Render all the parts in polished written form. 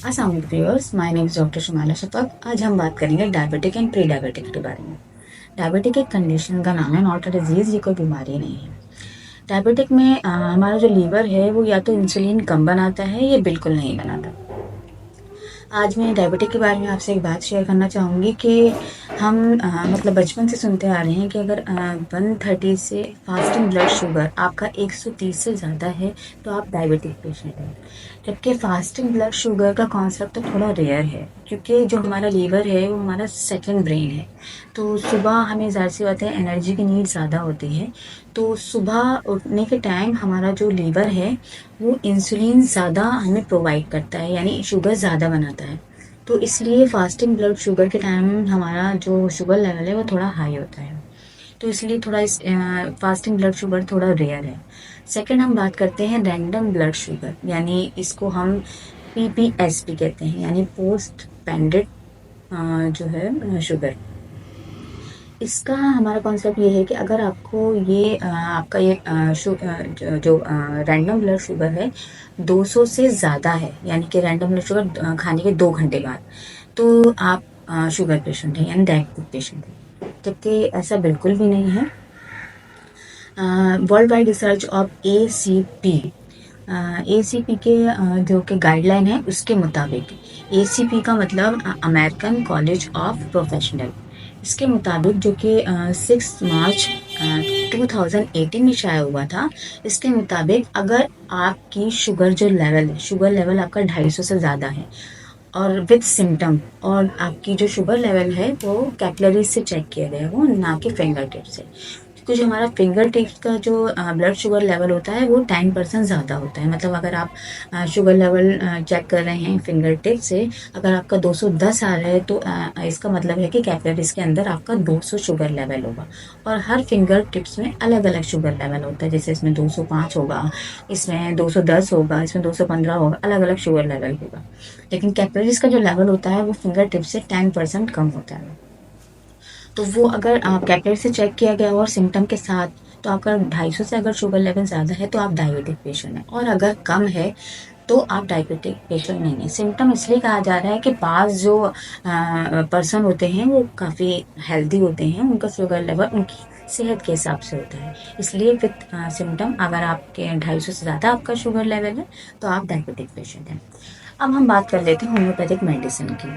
अस्सलाम वालेकुम viewers, my name is doctor Shumala Shafaq. आज हम बात करेंगे डायबिटिक एंड प्री डायबिटिक के बारे में। डायबिटिक एक कंडीशन का नाम है, नॉट अ डिजीज़। ये कोई बीमारी नहीं है। डायबिटिक में हमारा जो लीवर है वो या तो इंसुलिन कम बनाता है या बिल्कुल नहीं बनाता। आज मैं डायबिटिक के बारे में आपसे एक बात शेयर करना चाहूँगी कि हम मतलब बचपन से सुनते आ रहे हैं कि अगर 130 से फास्टिंग ब्लड शुगर आपका 130 से ज़्यादा है तो आप डायबिटिक पेशेंट हैं। जबकि फास्टिंग ब्लड शुगर का कॉन्सेप्ट तो थोड़ा रेयर है, क्योंकि जो हमारा लीवर है वो हमारा सेकंड ब्रेन है। तो सुबह हमें ज़ाहिर सी बात है एनर्जी की नीड ज़्यादा होती है। तो सुबह उठने के टाइम हमारा जो लीवर है वो इंसुलिन ज़्यादा हमें प्रोवाइड करता है, यानी शुगर ज़्यादा बनाता है। तो इसलिए फास्टिंग ब्लड शुगर के टाइम हमारा जो शुगर लेवल है वो थोड़ा हाई होता है। तो इसलिए थोड़ा इस फास्टिंग ब्लड शुगर थोड़ा रेयर है। सेकंड हम बात करते हैं रैंडम ब्लड शुगर, यानी इसको हम पीपीएस भी कहते हैं, यानी पोस्ट पेंडेड जो है शुगर। इसका हमारा कॉन्सेप्ट ये है कि अगर आपको ये आपका ये जो रैंडम ब्लड शुगर है 200 से ज़्यादा है, यानी कि रैंडम ब्लड शुगर खाने के 2 घंटे बाद, तो आप शुगर पेशेंट हैं, यानी डायबिटिक पेशेंट हैं। जबकि ऐसा बिल्कुल भी नहीं है। World wide research of ACP के जो कि गाइडलाइन है उसके मुताबिक, ACP का मतलब अमेरिकन कॉलेज ऑफ प्रोफेशनल, इसके मुताबिक जो कि 6 मार्च 2018 में शाया हुआ था, इसके मुताबिक अगर आपकी शुगर लेवल आपका 250 से ज़्यादा है और विद सिम्टम, और आपकी जो शुगर लेवल है वो कैपिलरी से चेक किया गया, वो ना कि फिंगर टिप से। क्योंकि जो हमारा फिंगर टिप्स का जो ब्लड शुगर लेवल होता है वो 10% ज़्यादा होता है। मतलब अगर आप शुगर लेवल चेक कर रहे हैं फिंगर टिप से, अगर आपका 210 आ रहा है तो इसका मतलब है कि कैपिलरीज के अंदर आपका 200 शुगर लेवल होगा। और हर फिंगर टिप्स में अलग अलग शुगर लेवल होता है, जैसे इसमें 205 होगा, इसमें 210 होगा, इसमें 215 होगा, अलग अलग शुगर लेवल होगा। लेकिन कैपिलरीज का जो लेवल होता है वो फिंगर टिप से 10% कम होता है। तो वो अगर कैपिलरी से चेक किया गया और सिम्टम के साथ, तो आपका 250 से अगर शुगर लेवल ज़्यादा है तो आप डायबिटिक पेशेंट हैं, और अगर कम है तो आप डायबिटिक पेशेंट नहीं है। सिम्टम इसलिए कहा जा रहा है कि पास जो पर्सन होते हैं वो काफ़ी हेल्दी होते हैं, उनका शुगर लेवल उनकी सेहत के हिसाब से होता है। इसलिए विद सिम्टम अगर आपके 250 से ज़्यादा आपका शुगर लेवल है तो आप डायबिटिक पेशेंट हैं। अब हम बात कर लेते हैं होम्योपैथिक मेडिसिन की।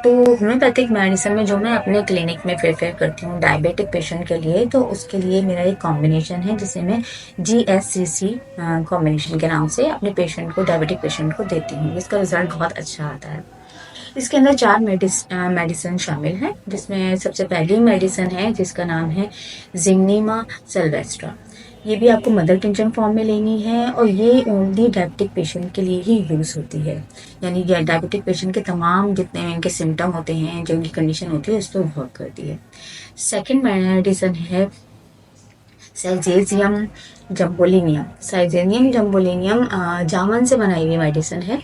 तो होम्योपैथिक मेडिसिन में जो मैं अपने क्लिनिक में प्रेफर करती हूँ डायबिटिक पेशेंट के लिए, तो उसके लिए मेरा एक कॉम्बिनेशन है जिसे मैं GSCC कॉम्बिनेशन के नाम से अपने पेशेंट को, डायबिटिक पेशेंट को देती हूँ। इसका रिजल्ट बहुत अच्छा आता है। इसके अंदर 4 मेडिसिन शामिल हैं, जिसमें सबसे पहली मेडिसिन है जिसका नाम है ज़िमनीमा सेल्वेस्ट्रा। ये भी आपको मदर टिंचर फॉर्म में लेनी है, और ये ओनली डायबिटिक पेशेंट के लिए ही यूज़ होती है। यानी कि डायबिटिक पेशेंट के तमाम जितने इनके सिम्टम होते हैं, जो इनकी कंडीशन होती है, उस पर वर्क करती है। सेकेंड मेडिसिन है साइजेजियम जम्बोलिनियम। साइजेनियम जम्बोलिनियम जामन से बनाई हुई मेडिसिन है,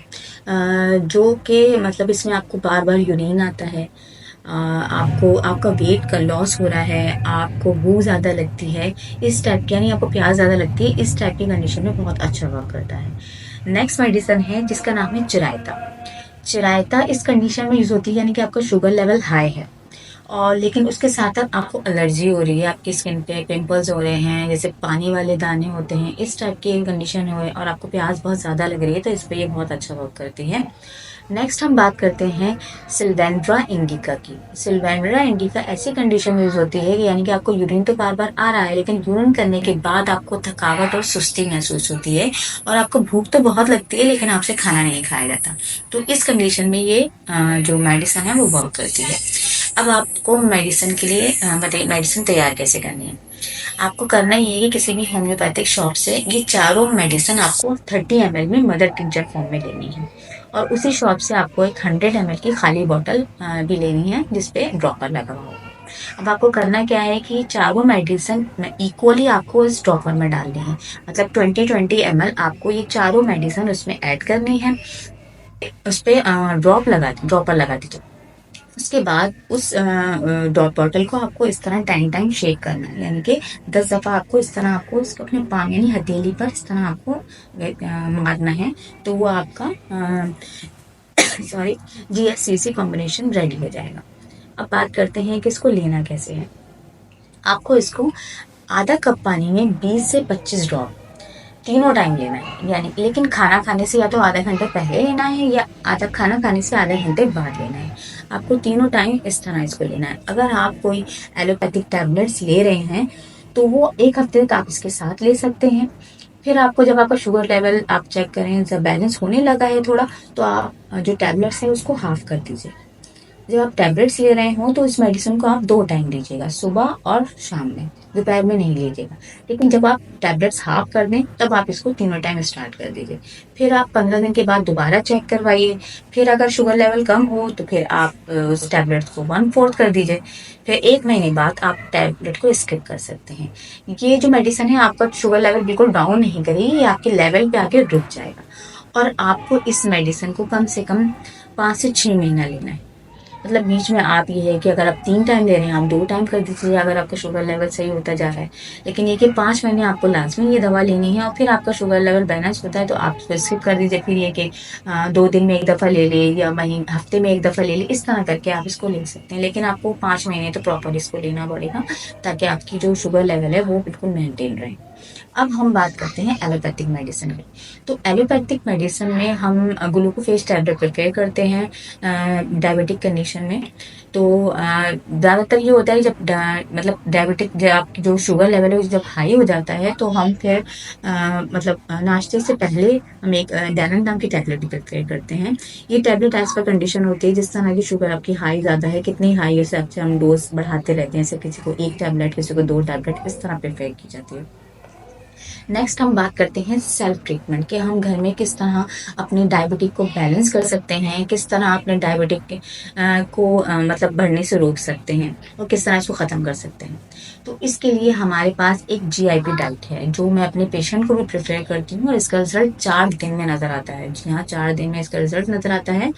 जो कि मतलब इसमें आपको बार बार यूरिन आता है, आपको आपका वेट का लॉस हो रहा है, आपको भूख ज़्यादा लगती है, इस टाइप की, यानी आपको प्यास ज़्यादा लगती है, इस टाइप की कंडीशन में बहुत अच्छा वर्क करता है। नेक्स्ट मेडिसिन है जिसका नाम है चिरायता। चिरायता इस कंडीशन में यूज़ होती है, यानी कि आपका शुगर लेवल हाई है और लेकिन उसके साथ साथ आपको एलर्जी हो रही है, आपकी स्किन पे पिंपल्स हो रहे हैं, जैसे पानी वाले दाने होते हैं, इस टाइप की कंडीशन है, और आपको प्यास बहुत ज़्यादा लग रही है, तो इस पे ये बहुत अच्छा वर्क करती है। नेक्स्ट हम बात करते हैं सिल्वेंड्रा इंडिका की। सिल्वेंड्रा इंडिका ऐसी कंडीशन में यूज होती है कि यानी कि आपको यूरिन तो बार बार आ रहा है, लेकिन यूरिन करने के बाद आपको थकावट और सुस्ती महसूस होती है, और आपको भूख तो बहुत लगती है लेकिन आपसे खाना नहीं खाया जाता। तो इस कंडीशन में ये जो मेडिसिन है वो वर्क करती है। अब आपको मेडिसिन के लिए बताइए मेडिसिन तैयार कैसे करनी है। आपको करना ये है कि किसी भी होम्योपैथिक शॉप से ये चारों मेडिसिन आपको 30 ml में मदर टिंचर फॉर्म में लेनी है, और उसी शॉप से आपको एक 100 ml की खाली बॉटल भी लेनी है जिसपे ड्रॉपर लगा हुआ होगा। अब आपको करना क्या है कि चारों मेडिसिन इक्वली आपको इस ड्रॉपर में डालनी है, मतलब 20-20 ml आपको ये चारों मेडिसिन उसमें ऐड करनी है। उस पे ड्रॉपर लगा दीजिए। उसके बाद उस डॉट बॉटल को आपको इस तरह 10 टाइम शेक करना है, यानी कि 10 दफा आपको इस तरह आपको इसको अपने पाम यानी हथेली पर इस तरह आपको मारना है। तो वो आपका सॉरी, GSCC कॉम्बिनेशन रेडी हो जाएगा। अब बात करते हैं कि इसको लेना कैसे है। आपको इसको आधा कप पानी में 20 से 25 ड्रॉप तीनों टाइम लेना है, यानी लेकिन खाना खाने से या तो आधा घंटे पहले लेना है या खाना खाने से आधे घंटे बाद लेना है। आपको तीनों टाइम इस तरह इसको लेना है। अगर आप कोई एलोपैथिक टैबलेट्स ले रहे हैं तो वो 1 हफ्ते तक आप इसके साथ ले सकते हैं। फिर आपको जब आपका शुगर लेवल आप चेक करें, जब बैलेंस होने लगा है थोड़ा, तो आप जो टैबलेट्स है उसको हाफ कर दीजिए। जब आप टैबलेट्स ले रहे हो तो इस मेडिसिन को आप 2 टाइम लीजिएगा, सुबह और शाम में, दोपहर में नहीं लीजिएगा। लेकिन जब आप टैबलेट्स हाफ कर दें तब आप इसको तीनों टाइम स्टार्ट कर दीजिए। फिर आप 15 दिन के बाद दोबारा चेक करवाइए। फिर अगर शुगर लेवल कम हो तो फिर आप उस टैबलेट्स को 1/4 कर दीजिए। फिर 1 महीने बाद आप टैबलेट को स्किप कर सकते हैं। ये जो मेडिसिन है आपका शुगर लेवल बिल्कुल डाउन नहीं करेगी, ये आपके लेवल पे आके रुक जाएगा। और आपको इस मेडिसिन को कम से कम 5 से 6 महीना लेना है। मतलब बीच में आप ये है कि अगर आप 3 टाइम ले रहे हैं, आप 2 टाइम कर दीजिए अगर आपका शुगर लेवल सही होता जा रहा है। लेकिन ये कि 5 महीने आपको लाजमी ये दवा लेनी है, और फिर आपका शुगर लेवल बैलेंस होता है तो आप इसको स्किप कर दीजिए। फिर ये कि 2 दिन में 1 दफ़ा ले ले या हफ्ते में 1 दफ़ा ले ले, इस तरह करके आप इसको ले सकते हैं। लेकिन आपको 5 महीने तो प्रॉपर इसको लेना पड़ेगा ताकि आपकी जो शुगर लेवल है वो बिल्कुल मेंटेन रहे। अब हम बात करते हैं एलोपैथिक मेडिसिन की। तो एलोपैथिक मेडिसिन में हम ग्लूकोफेज टैबलेट प्रिपेयर करते हैं डायबिटिक कंडीशन में। तो ज़्यादातर ये होता है जब मतलब डायबिटिक जब आपकी जो शुगर लेवल है जब हाई हो जाता है तो हम फिर मतलब नाश्ते से पहले हम एक डैनन नाम की टैबलेट प्रिपेयर करते हैं। ये टैबलेट एज पर कंडीशन होती है, जिस तरह की शुगर आपकी हाई ज़्यादा है, कितनी हाई है उस हिसाब से हम डोज बढ़ाते रहते हैं। जैसे किसी को 1 टैबलेट, किसी को 2 टैबलेट, इस तरह प्रिपेयर की जाती है। नेक्स्ट हम बात करते हैं सेल्फ ट्रीटमेंट कि हम घर में किस तरह अपनी डायबिटिक को बैलेंस कर सकते हैं, किस तरह अपने डायबिटिक को मतलब बढ़ने से रोक सकते हैं और किस तरह इसको ख़त्म कर सकते हैं। तो इसके लिए हमारे पास एक GIP डाइट है जो मैं अपने पेशेंट को भी प्रेफर करती हूँ, और इसका रिजल्ट 4 दिन में नज़र आता है। जी हाँ, 4 दिन में इसका रिजल्ट नज़र आता है।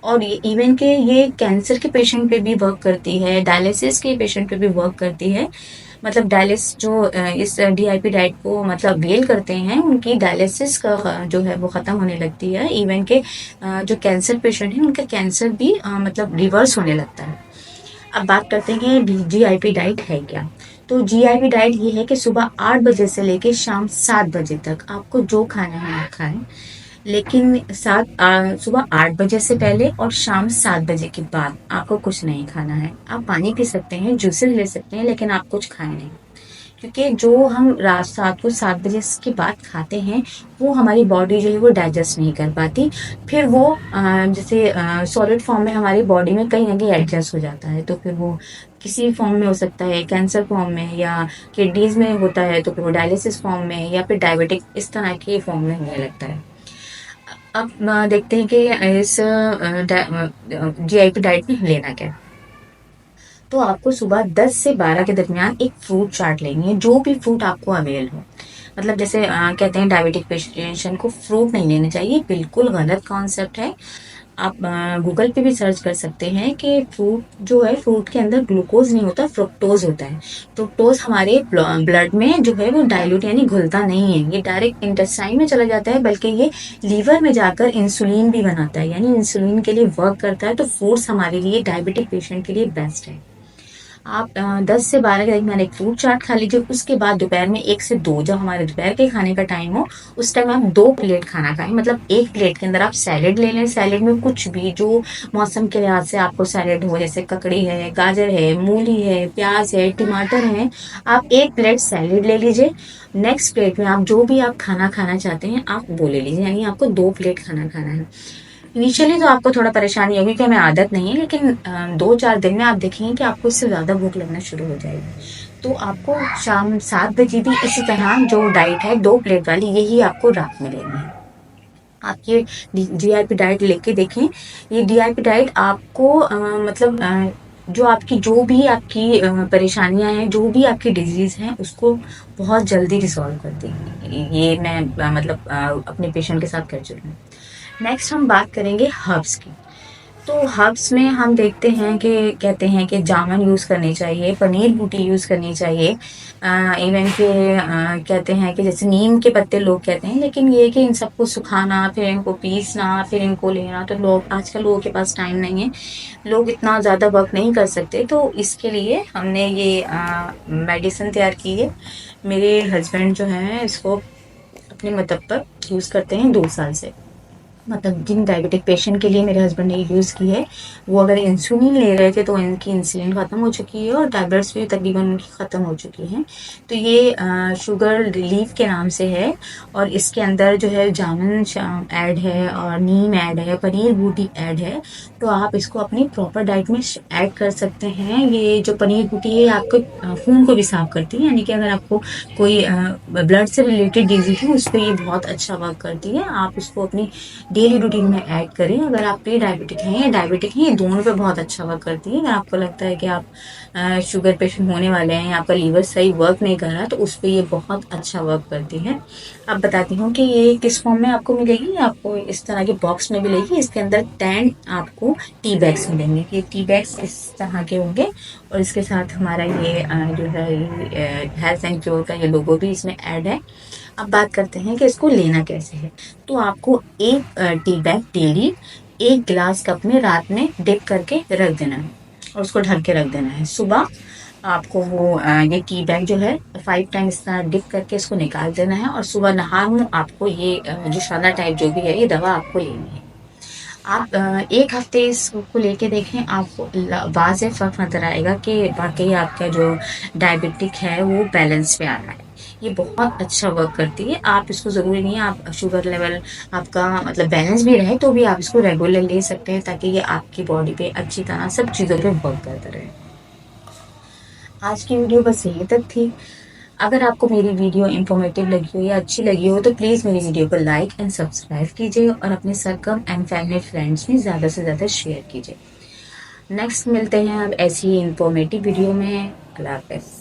और ये इवन के ये कैंसर के पेशेंट पे भी वर्क करती है, डायलिसिस के पेशेंट पे भी वर्क करती है। मतलब डायलिसिस जो इस DIP डाइट को मतलब वेल करते हैं, उनकी डायलिसिस का जो है वो ख़त्म होने लगती है। इवन के जो कैंसर पेशेंट हैं उनका कैंसर भी मतलब रिवर्स होने लगता है। अब बात करते हैं GIP डाइट है क्या। तो GIP डाइट ये है कि सुबह 8 बजे से लेके शाम 7 बजे तक आपको जो खाना है आप खाएं, लेकिन सुबह 8 बजे से पहले और शाम 7 बजे के बाद आपको कुछ नहीं खाना है। आप पानी पी सकते हैं, जूसेस ले सकते हैं, लेकिन आप कुछ खाएं नहीं, क्योंकि जो हम रात को 7 बजे के बाद खाते हैं वो हमारी बॉडी जो है वो डाइजेस्ट नहीं कर पाती। फिर वो जैसे सॉलिड फॉर्म में हमारी बॉडी में कहीं ना कहीं एडजस्ट हो जाता है, तो फिर वो किसी फॉर्म में हो सकता है, कैंसर फॉर्म में, या किडनीज में होता है तो फिर वो डायलिसिस फॉर्म में, या फिर डायबिटिक इस तरह के फॉर्म में होने लगता है। अब देखते हैं कि इस GIP डाइट में लेना क्या है। तो आपको सुबह 10 से 12 के दरमियान एक फ्रूट चाट लेनी है, जो भी फ्रूट आपको अवेल हो। मतलब जैसे कहते हैं डायबिटिक पेशेंट को फ्रूट नहीं लेने चाहिए, बिल्कुल गलत कॉन्सेप्ट है। आप गूगल पे भी सर्च कर सकते हैं कि फ्रूट जो है, फ्रूट के अंदर ग्लूकोज नहीं होता, फ्रुक्टोज होता है। फ्रुक्टोज हमारे ब्लड में जो है वो डाइल्यूट यानी घुलता नहीं है, ये डायरेक्ट इंटेस्टाइन में चला जाता है, बल्कि ये लीवर में जाकर इंसुलिन भी बनाता है, यानी इंसुलिन के लिए वर्क करता है। तो फ्रूट्स हमारे लिए डायबिटिक पेशेंट के लिए बेस्ट है। आप 10 से 12 के दरमियान एक फ्रूट चाट खा लीजिए। उसके बाद दोपहर में 1 से 2, जब हमारे दोपहर के खाने का टाइम हो, उस टाइम आप 2 प्लेट खाना खाएं। मतलब 1 प्लेट के अंदर आप सैलेड ले लें। सैलेड में कुछ भी जो मौसम के लिहाज से आपको सैलेड हो, जैसे ककड़ी है, गाजर है, मूली है, प्याज है, टमाटर है, आप 1 प्लेट सैलेड ले लीजिए। नेक्स्ट प्लेट में आप जो भी आप खाना खाना चाहते हैं आप वो ले लीजिए, यानी आपको 2 प्लेट खाना खाना है। इनिशियली तो आपको थोड़ा परेशानी होगी कि हमें आदत नहीं है, लेकिन 2-4 दिन में आप देखेंगे कि आपको इससे ज़्यादा भूख लगना शुरू हो जाएगी। तो आपको शाम 7 बजे भी इसी तरह जो डाइट है 2 प्लेट वाली, यही आपको रात में लेनी है। आप ये GIP डाइट लेके देखें। ये GIP डाइट आपको मतलब जो भी आपकी परेशानियां हैं, जो भी आपकी डिजीज हैं, उसको बहुत जल्दी रिजॉल्व कर देगी। ये मैं मतलब अपने पेशेंट के साथ कर चुकी हूँ। नेक्स्ट हम बात करेंगे हर्ब्स की। तो हर्ब्स में हम देखते हैं कि कहते हैं कि जामुन यूज़ करनी चाहिए, पनीर बूटी यूज़ करनी चाहिए। इवन कि कहते हैं कि जैसे नीम के पत्ते लोग कहते हैं, लेकिन ये है कि इन सबको सुखाना, फिर इनको पीसना, फिर इनको लेना, तो लोग आजकल लोगों के पास टाइम नहीं है। लोग इतना ज़्यादा वर्क नहीं कर सकते, तो इसके लिए हमने ये मेडिसिन तैयार की है। मेरे हस्बैंड जो हैं इसको अपने मतलब पर यूज़ करते हैं 2 साल से। मतलब जिन डायबिटिक पेशेंट के लिए मेरे हस्बैंड ने यूज़ की है, वो अगर इंसुलिन ले रहे थे तो इनकी इंसुलिन ख़त्म हो चुकी है और टैबलेट्स भी तकरीबन उनकी ख़त्म हो चुकी हैं। तो ये शुगर रिलीफ के नाम से है और इसके अंदर जो है जामुन ऐड है और नीम ऐड है, पनीर बूटी ऐड है। तो आप इसको अपनी प्रॉपर डाइट में ऐड कर सकते हैं। ये जो पनीर बूटी है आपके खून को भी साफ़ करती है, यानी कि अगर आपको कोई ब्लड से रिलेटेड डिजीज़ है उस पे ये बहुत अच्छा वर्क करती है। आप इसको अपनी डेली रूटीन में ऐड करें। अगर आप प्री डायबिटिक हैं या डायबिटिक हैं, ये दोनों पे बहुत अच्छा वर्क करती है। अगर आपको लगता है कि आप शुगर पेशेंट होने वाले हैं या आपका लीवर सही वर्क नहीं कर रहा, तो उस पर ये बहुत अच्छा वर्क करती है। अब बताती हूँ कि ये किस फॉर्म में आपको मिलेगी। आपको इस तरह के बॉक्स में मिलेगी। इसके अंदर 10 आपको टी बैग्स मिलेंगे। ये टी बैग्स इस तरह के होंगे और इसके साथ हमारा ये जो है हेल्थ एंड क्योर का ये लोगो भी इसमें ऐड है। अब बात करते हैं कि इसको लेना कैसे है। तो आपको एक टी बैग डेली 1 गिलास कप में रात में डिप करके रख देना है और उसको ढक के रख देना है। सुबह आपको वो ये टी बैग जो है 5 टाइम इस तरह डिप करके इसको निकाल देना है और सुबह नहा आपको ये जो शाला टाइप जो भी है ये दवा आपको लेनी है। आप 1 हफ्ते इसको लेके देखें, आपको वाज़ेह फ़र्क नज़र आएगा कि वाक़ई आपका जो डायबिटिक है वो बैलेंस पे आ रहा है। ये बहुत अच्छा वर्क करती है। आप इसको ज़रूरी नहीं है आप शुगर लेवल आपका मतलब बैलेंस भी रहे तो भी आप इसको रेगुलर ले सकते हैं, ताकि ये आपकी बॉडी पे अच्छी तरह सब चीज़ों पे वर्क करता रहे। आज की वीडियो बस यहीं तक थी। अगर आपको मेरी वीडियो इन्फॉर्मेटिव लगी हो या अच्छी लगी हो तो प्लीज़ मेरी वीडियो को लाइक एंड सब्सक्राइब कीजिए और अपने सर्कल एंड फैमिली फ्रेंड्स में ज़्यादा से ज़्यादा शेयर कीजिए। नेक्स्ट मिलते हैं अब ऐसी ही इन्फॉर्मेटिव वीडियो में। अल्लाह हाफ़िज़।